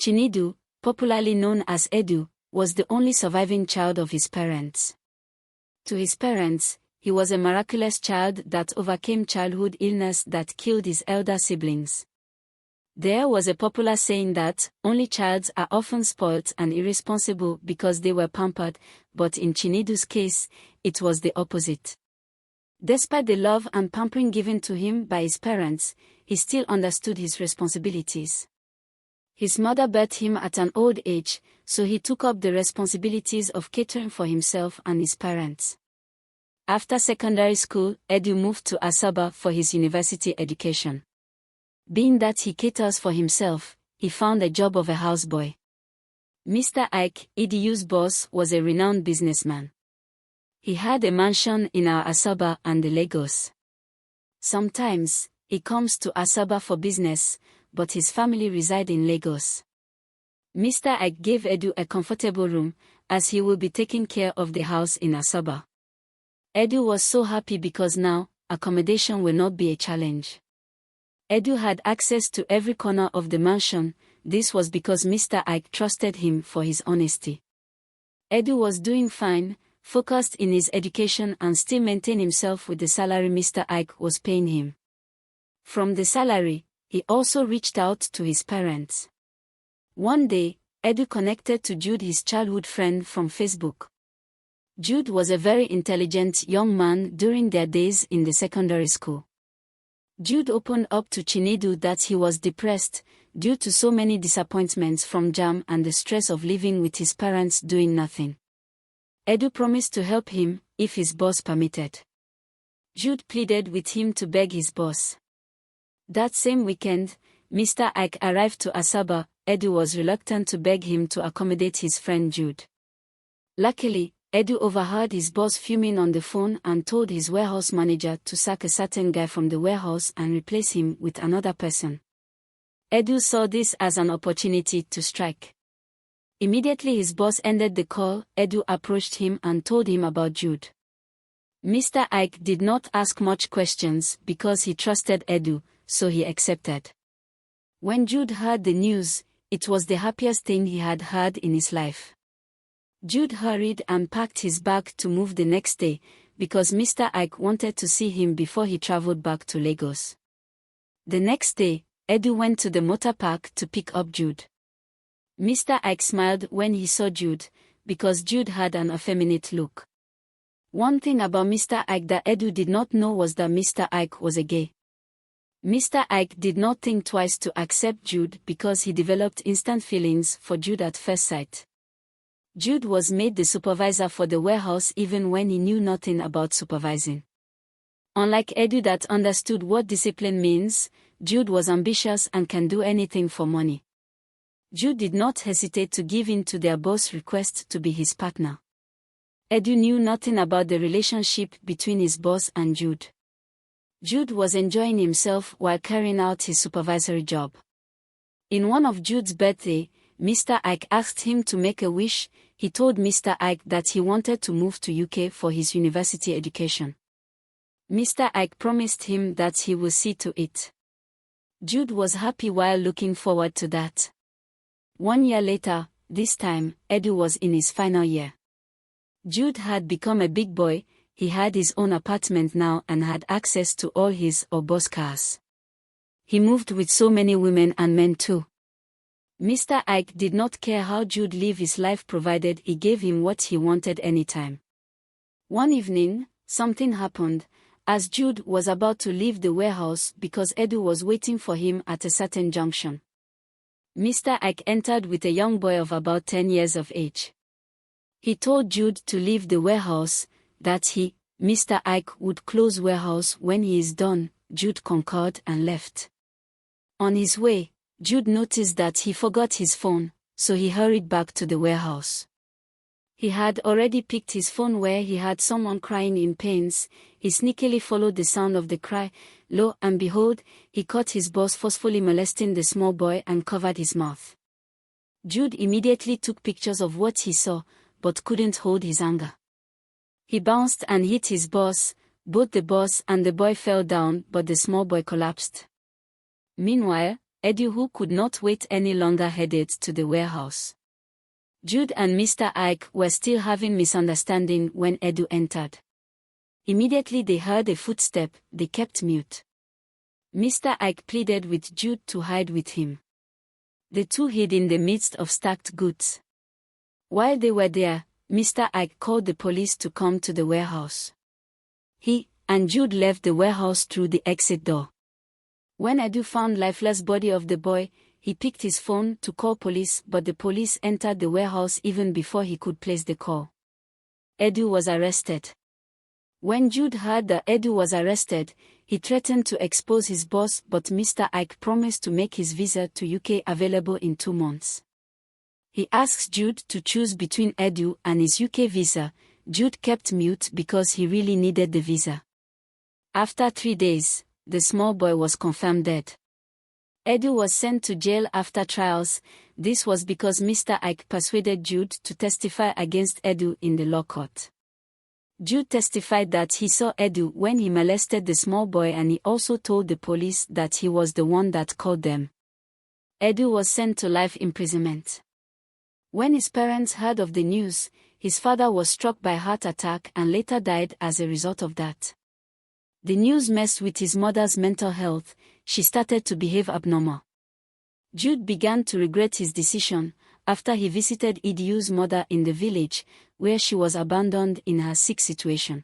Chinedu, popularly known as Edu, was the only surviving child of his parents. To his parents, he was a miraculous child that overcame childhood illness that killed his elder siblings. There was a popular saying that only childs are often spoilt and irresponsible because they were pampered, but in Chinedu's case, it was the opposite. Despite the love and pampering given to him by his parents, he still understood his responsibilities. His mother birthed him at an old age, so he took up the responsibilities of catering for himself and his parents. After secondary school, Edu moved to Asaba for his university education. Being that he caters for himself, he found a job of a houseboy. Mr. Ike, Edu's boss, was a renowned businessman. He had a mansion in our Asaba and Lagos. Sometimes, he comes to Asaba for business, but his family reside in Lagos. Mr. Ike gave Edu a comfortable room, as he will be taking care of the house in Asaba. Edu was so happy because now, accommodation will not be a challenge. Edu had access to every corner of the mansion. This was because Mr. Ike trusted him for his honesty. Edu was doing fine, focused in his education and still maintained himself with the salary Mr. Ike was paying him. From the salary, he also reached out to his parents. One day, Edu connected to Jude, his childhood friend from Facebook. Jude was a very intelligent young man during their days in the secondary school. Jude opened up to Chinedu that he was depressed due to so many disappointments from JAMB and the stress of living with his parents doing nothing. Edu promised to help him if his boss permitted. Jude pleaded with him to beg his boss. That same weekend, Mr. Ike arrived to Asaba. Edu was reluctant to beg him to accommodate his friend Jude. Luckily, Edu overheard his boss fuming on the phone and told his warehouse manager to sack a certain guy from the warehouse and replace him with another person. Edu saw this as an opportunity to strike. Immediately his boss ended the call. Edu approached him and told him about Jude. Mr. Ike did not ask much questions because he trusted Edu, so he accepted. When Jude heard the news, it was the happiest thing he had heard in his life. Jude hurried and packed his bag to move the next day, because Mr. Ike wanted to see him before he traveled back to Lagos. The next day, Edu went to the motor park to pick up Jude. Mr. Ike smiled when he saw Jude, because Jude had an effeminate look. One thing about Mr. Ike that Edu did not know was that Mr. Ike was a gay. Mr. Ike did not think twice to accept Jude because he developed instant feelings for Jude at first sight. Jude was made the supervisor for the warehouse even when he knew nothing about supervising. Unlike Edu that understood what discipline means, Jude was ambitious and can do anything for money. Jude did not hesitate to give in to their boss' request to be his partner. Edu knew nothing about the relationship between his boss and Jude. Jude was enjoying himself while carrying out his supervisory job. In one of Jude's birthday, Mr. Ike asked him to make a wish. He told Mr. Ike that he wanted to move to UK for his university education. Mr. Ike promised him that he would see to it. Jude was happy while looking forward to that. 1 year later, this time, Edu was in his final year. Jude had become a big boy. He had his own apartment now and had access to all his or boss cars. He moved with so many women and men too. Mr. Ike did not care how Jude lived his life provided he gave him what he wanted anytime. One evening, something happened, as Jude was about to leave the warehouse because Edu was waiting for him at a certain junction. Mr. Ike entered with a young boy of about 10 years of age. He told Jude to leave the warehouse, that he, Mr. Ike, would close warehouse when he is done. Jude concurred and left. On his way, Jude noticed that he forgot his phone, so he hurried back to the warehouse. He had already picked his phone where he had someone crying in pains. He sneakily followed the sound of the cry. Lo and behold, he caught his boss forcefully molesting the small boy and covered his mouth. Jude immediately took pictures of what he saw, but couldn't hold his anger. He bounced and hit his boss. Both the boss and the boy fell down, but the small boy collapsed. Meanwhile, Edu, who could not wait any longer, headed to the warehouse. Jude and Mr. Ike were still having misunderstanding when Edu entered. Immediately they heard a footstep. They kept mute. Mr. Ike pleaded with Jude to hide with him. The two hid in the midst of stacked goods. While they were there, Mr. Ike called the police to come to the warehouse. He and Jude left the warehouse through the exit door. When Edu found lifeless body of the boy, he picked his phone to call police, but the police entered the warehouse even before he could place the call. Edu was arrested. When Jude heard that Edu was arrested, he threatened to expose his boss, but Mr. Ike promised to make his visa to UK available in 2 months. He asked Jude to choose between Edu and his UK visa. Jude kept mute because he really needed the visa. After 3 days, the small boy was confirmed dead. Edu was sent to jail after trials. This was because Mr. Ike persuaded Jude to testify against Edu in the law court. Jude testified that he saw Edu when he molested the small boy, and he also told the police that he was the one that called them. Edu was sent to life imprisonment. When his parents heard of the news, his father was struck by heart attack and later died as a result of that. The news messed with his mother's mental health. She started to behave abnormal. Jude began to regret his decision after he visited Edu's mother in the village, where she was abandoned in her sick situation.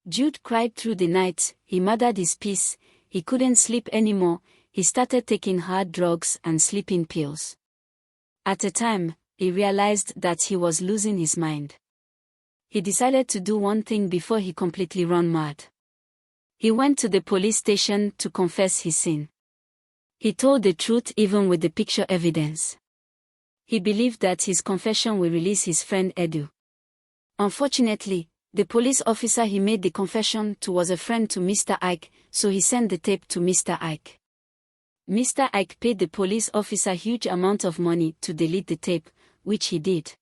Jude cried through the night. He murdered his peace. He couldn't sleep anymore. He started taking hard drugs and sleeping pills. At a time, he realized that he was losing his mind. He decided to do one thing before he completely ran mad. He went to the police station to confess his sin. He told the truth even with the picture evidence. He believed that his confession will release his friend Edu. Unfortunately, the police officer he made the confession to was a friend to Mr. Ike, so he sent the tape to Mr. Ike. Mr. Ike paid the police officer a huge amount of money to delete the tape, which he did.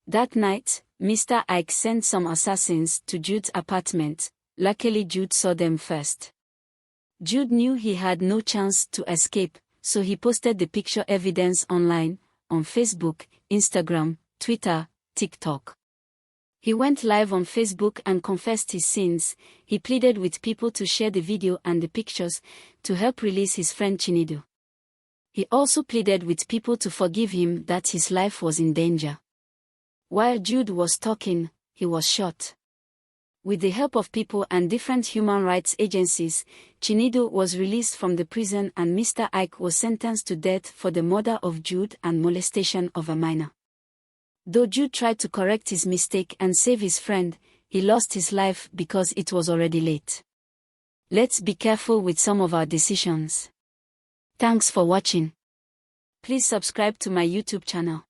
That night, Mr. Ike sent some assassins to Jude's apartment. Luckily, Jude saw them first. Jude knew he had no chance to escape, so he posted the picture evidence online, on Facebook, Instagram, Twitter, TikTok. He went live on Facebook and confessed his sins. He pleaded with people to share the video and the pictures to help release his friend Chinedu. He also pleaded with people to forgive him, that his life was in danger. While Jude was talking, he was shot. With the help of people and different human rights agencies, Chinedu was released from the prison and Mr. Ike was sentenced to death for the murder of Jude and molestation of a minor. Though Jude tried to correct his mistake and save his friend, he lost his life because it was already late. Let's be careful with some of our decisions. Thanks for watching. Please subscribe to my YouTube channel.